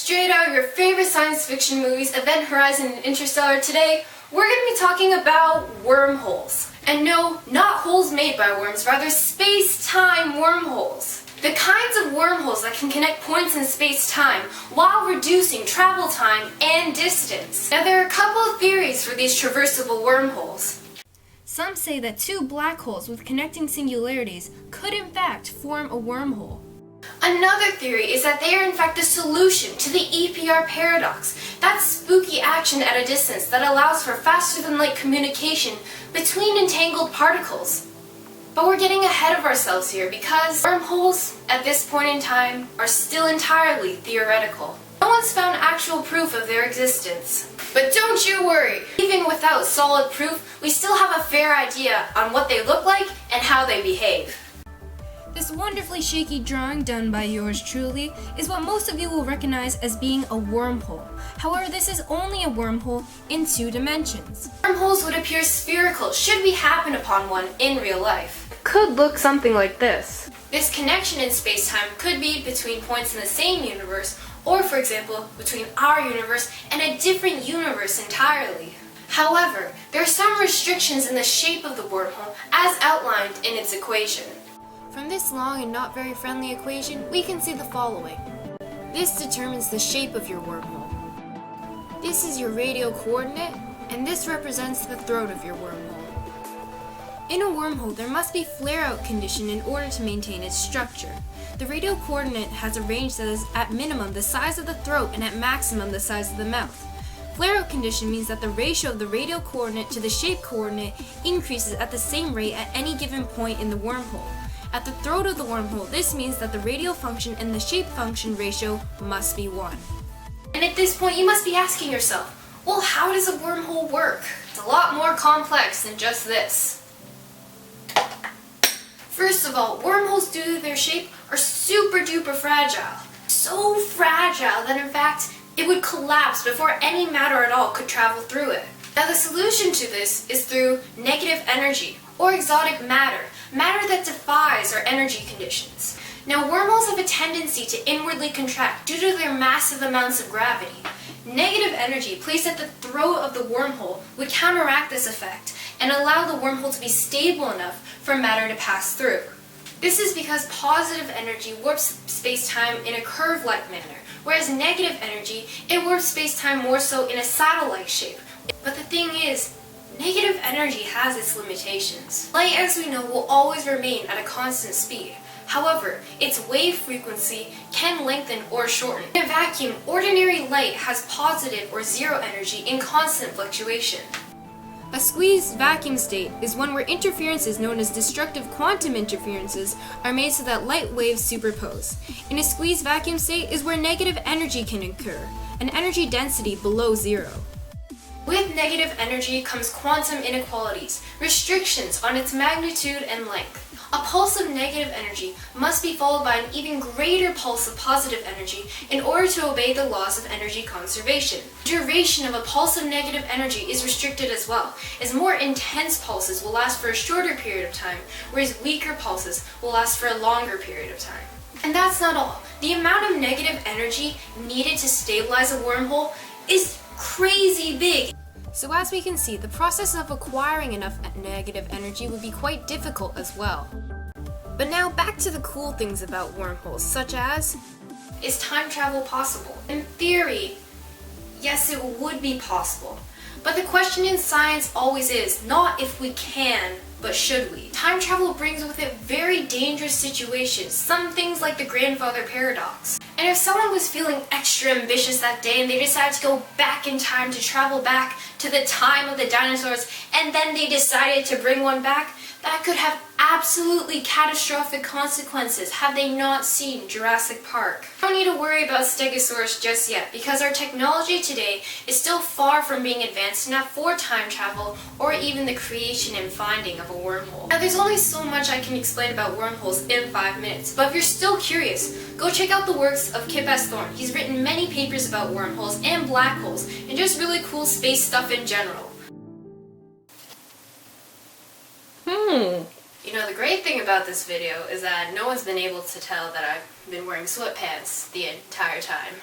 Straight out of your favorite science fiction movies, Event Horizon and Interstellar, today we're going to be talking about wormholes. And no, not holes made by worms, rather space-time wormholes. The kinds of wormholes that can connect points in space-time while reducing travel time and distance. Now there are a couple of theories for these traversable wormholes. Some say that two black holes with connecting singularities could in fact form a wormhole. Another theory is that they are in fact the solution to the EPR paradox, that spooky action at a distance that allows for faster-than-light communication between entangled particles. But we're getting ahead of ourselves here because wormholes, at this point in time, are still entirely theoretical. No one's found actual proof of their existence. But don't you worry! Even without solid proof, we still have a fair idea on what they look like and how they behave. This wonderfully shaky drawing done by yours truly is what most of you will recognize as being a wormhole. However, this is only a wormhole in 2 dimensions. Wormholes would appear spherical should we happen upon one in real life. It could look something like this. This connection in space-time could be between points in the same universe, or for example, between our universe and a different universe entirely. However, there are some restrictions in the shape of the wormhole as outlined in its equation. From this long and not very friendly equation, we can see the following. This determines the shape of your wormhole. This is your radial coordinate, and this represents the throat of your wormhole. In a wormhole, there must be flare-out condition in order to maintain its structure. The radial coordinate has a range that is at minimum the size of the throat and at maximum the size of the mouth. Flare-out condition means that the ratio of the radial coordinate to the shape coordinate increases at the same rate at any given point in the wormhole. At the throat of the wormhole, this means that the radial function and the shape function ratio must be 1. And at this point, you must be asking yourself, well, how does a wormhole work? It's a lot more complex than just this. First of all, wormholes, due to their shape, are super duper fragile. So fragile that in fact, it would collapse before any matter at all could travel through it. Now the solution to this is through negative energy, or exotic matter that defies our energy conditions. Now wormholes have a tendency to inwardly contract due to their massive amounts of gravity. Negative energy placed at the throat of the wormhole would counteract this effect and allow the wormhole to be stable enough for matter to pass through. This is because positive energy warps space-time in a curve-like manner, whereas negative energy, it warps space-time more so in a saddle-like shape. But the thing is, negative energy has its limitations. Light, as we know, will always remain at a constant speed. However, its wave frequency can lengthen or shorten. In a vacuum, ordinary light has positive or zero energy in constant fluctuation. A squeezed vacuum state is one where interferences known as destructive quantum interferences are made so that light waves superpose. In a squeezed vacuum state is where negative energy can occur, an energy density below 0. With negative energy comes quantum inequalities, restrictions on its magnitude and length. A pulse of negative energy must be followed by an even greater pulse of positive energy in order to obey the laws of energy conservation. The duration of a pulse of negative energy is restricted as well, as more intense pulses will last for a shorter period of time, whereas weaker pulses will last for a longer period of time. And that's not all. The amount of negative energy needed to stabilize a wormhole is crazy big. So as we can see, the process of acquiring enough negative energy would be quite difficult as well. But now back to the cool things about wormholes, such as, is time travel possible? In theory, yes, it would be possible. But the question in science always is, not if we can, but should we? Time travel brings with it very dangerous situations, some things like the grandfather paradox. And if someone was feeling extra ambitious that day and they decided to go back in time to travel back to the time of the dinosaurs, and then they decided to bring one back, that could have absolutely catastrophic consequences had they not seen Jurassic Park. We don't need to worry about Stegosaurus just yet because our technology today is still far from being advanced enough for time travel or even the creation and finding of a wormhole. Now there's only so much I can explain about wormholes in 5 minutes, but if you're still curious, go check out the works of Kip S. Thorne. He's written many papers about wormholes and black holes and just really cool space stuff in general. You know, the great thing about this video is that no one's been able to tell that I've been wearing sweatpants the entire time.